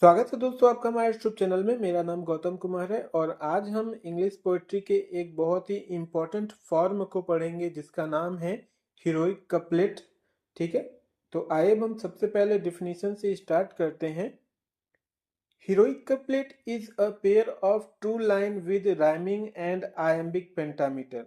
स्वागत है दोस्तों आपका हमारे यूट्यूब चैनल में। मेरा नाम गौतम कुमार है और आज हम इंग्लिश पोएट्री के एक बहुत ही इम्पोर्टेंट फॉर्म को पढ़ेंगे जिसका नाम है हीरोइक कपलेट। ठीक है, तो आइए हम सबसे पहले डिफिनीशन से स्टार्ट करते हैं। Heroic couplet is a pair of two line with rhyming and iambic pentameter.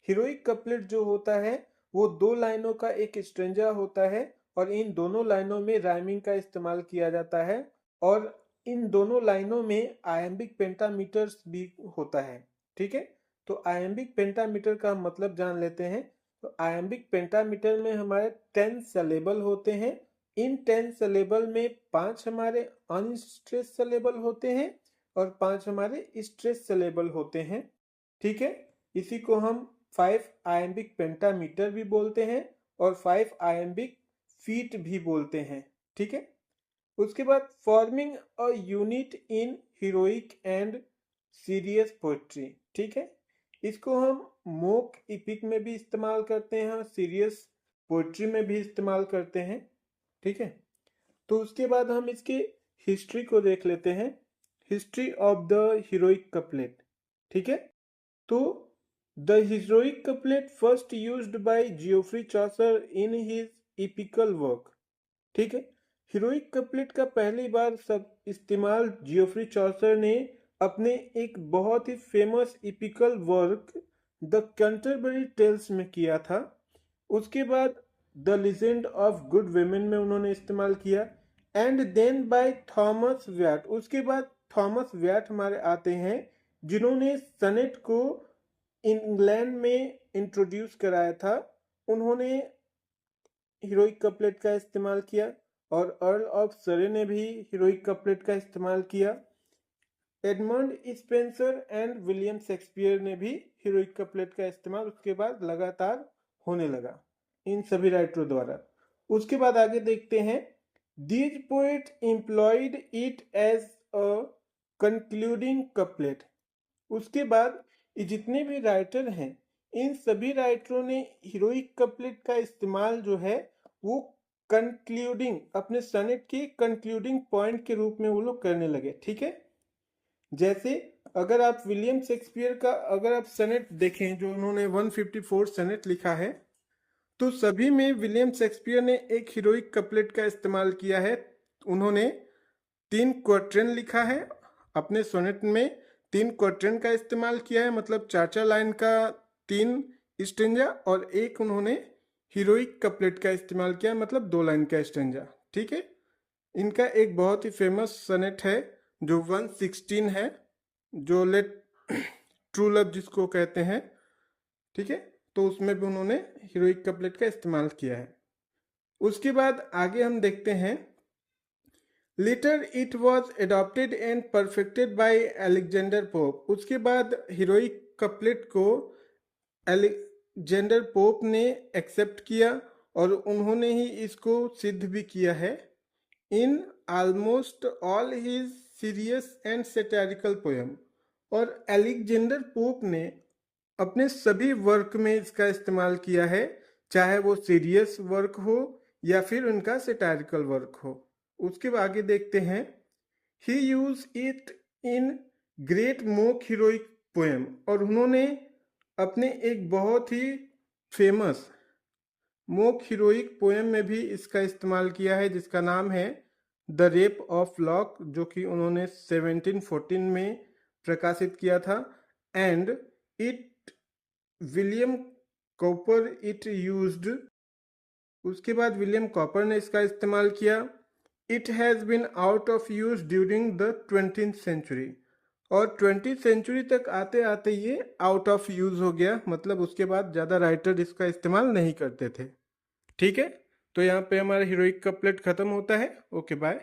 Heroic couplet जो होता है वो दो लाइनों का एक स्ट्रेंजा होता है और इन दोनों लाइनों में राइमिंग का इस्तेमाल किया जाता है और इन दोनों लाइनों में आयम्बिक पेंटामीटर्स भी होता है। ठीक है, तो आयम्बिक पेंटामीटर का मतलब जान लेते हैं। तो आयम्बिक पेंटामीटर में हमारे 10 सिलेबल होते हैं। इन 10 सिलेबल में 5 हमारे अनस्ट्रेस सिलेबल होते हैं और 5 हमारे स्ट्रेस सिलेबल होते हैं। ठीक है, इसी को हम 5 आयम्बिक पेंटामीटर भी बोलते हैं और 5 आयम्बिक फीट भी बोलते हैं। ठीक है, उसके बाद forming a unit in heroic and serious poetry. ठीक है, इसको हम मोक इपिक में भी इस्तेमाल करते हैं, सीरियस पोएट्री में भी इस्तेमाल करते हैं। ठीक है, तो उसके बाद हम इसके हिस्ट्री को देख लेते हैं। History of the heroic couplet. ठीक है, तो the heroic couplet first used by Geoffrey Chaucer in his epical work. ठीक है, हीरोइक कपलेट का पहली बार सब इस्तेमाल जियोफ्री चॉसर ने अपने एक बहुत ही famous epical work the Canterbury Tales में किया था। उसके बाद the legend of good women में उन्होंने इस्तेमाल किया and then by Thomas Wyatt. उसके बाद थॉमस व्याट हमारे आते हैं जिन्होंने सनेट को इंग्लैंड में इंट्रोड्यूस कराया था। उन्होंने हीरोइक कपलेट का इस्तेमाल किया और अर्ल ऑफ सरे ने भी हीरोइक कपलेट का इस्तेमाल किया। Edmund Spenser and William Shakespeare ने भी हीरोइक कपलेट का इस्तेमाल उसके बाद लगातार होने लगा इन सभी राइटरों द्वारा। उसके बाद आगे देखते हैं, these poet employed it as a concluding couplet. उसके बाद ये जितने भी राइटर हैं इन सभी राइटरों ने हीरोइक कपलेट का इस्तेमाल जो है वो कंक्लूडिंग, अपने सनेट के कंक्लूडिंग पॉइंट के रूप में वो लोग करने लगे। ठीक है, जैसे अगर आप विलियम शेक्सपियर का अगर आप सनेट देखें जो उन्होंने 154 सनेट लिखा है, तो सभी में विलियम शेक्सपियर ने एक हीरोइक कपलेट का इस्तेमाल किया है। उन्होंने 3 क्वार्टेन लिखा है अपने सोनेट में, 3 क्वार्टेन का इस्तेमाल किया है, मतलब 4-4 लाइन का 3 स्टेंजा और एक उन्होंने हीरोइक कपलेट का इस्तेमाल किया है, मतलब 2 लाइन का स्टेंजा। ठीक है, इनका एक बहुत ही फेमस सनेट है जो 116 है, जो लेट ट्रू लव जिसको कहते हैं। ठीक है, तो उसमें भी उन्होंने हीरोइक कपलेट का इस्तेमाल किया है। उसके बाद आगे हम देखते हैं, later it was adopted and perfected by Alexander Pope. उसके बाद हीरोइक कपलेट को अलेक्जेंडर पोप ने एक्सेप्ट किया और उन्होंने ही इसको सिद्ध भी किया है in almost all his serious and satirical poem. और अलेक्जेंडर पोप ने अपने सभी वर्क में इसका इस्तेमाल किया है, चाहे वो सीरियस वर्क हो या फिर उनका सैटारिकल वर्क हो। उसके बाद आगे देखते हैं, he use it in great mock heroic poem. और उन्होंने अपने एक बहुत ही फेमस मोक हीरोइक पोएम में भी इसका इस्तेमाल किया है जिसका नाम है द रेप ऑफ लॉक, जो कि उन्होंने 1714 में प्रकाशित किया था। And it William Cowper it used. उसके बाद विलियम कॉपर ने इसका इस्तेमाल किया। It has been out of use during the 20th century. और 20th सेंचुरी तक आते आते ये आउट ऑफ यूज हो गया, मतलब उसके बाद ज़्यादा राइटर इसका इस्तेमाल नहीं करते थे। ठीक है, तो यहाँ पे हमारा हीरोइक कपलेट खत्म होता है। Okay, bye.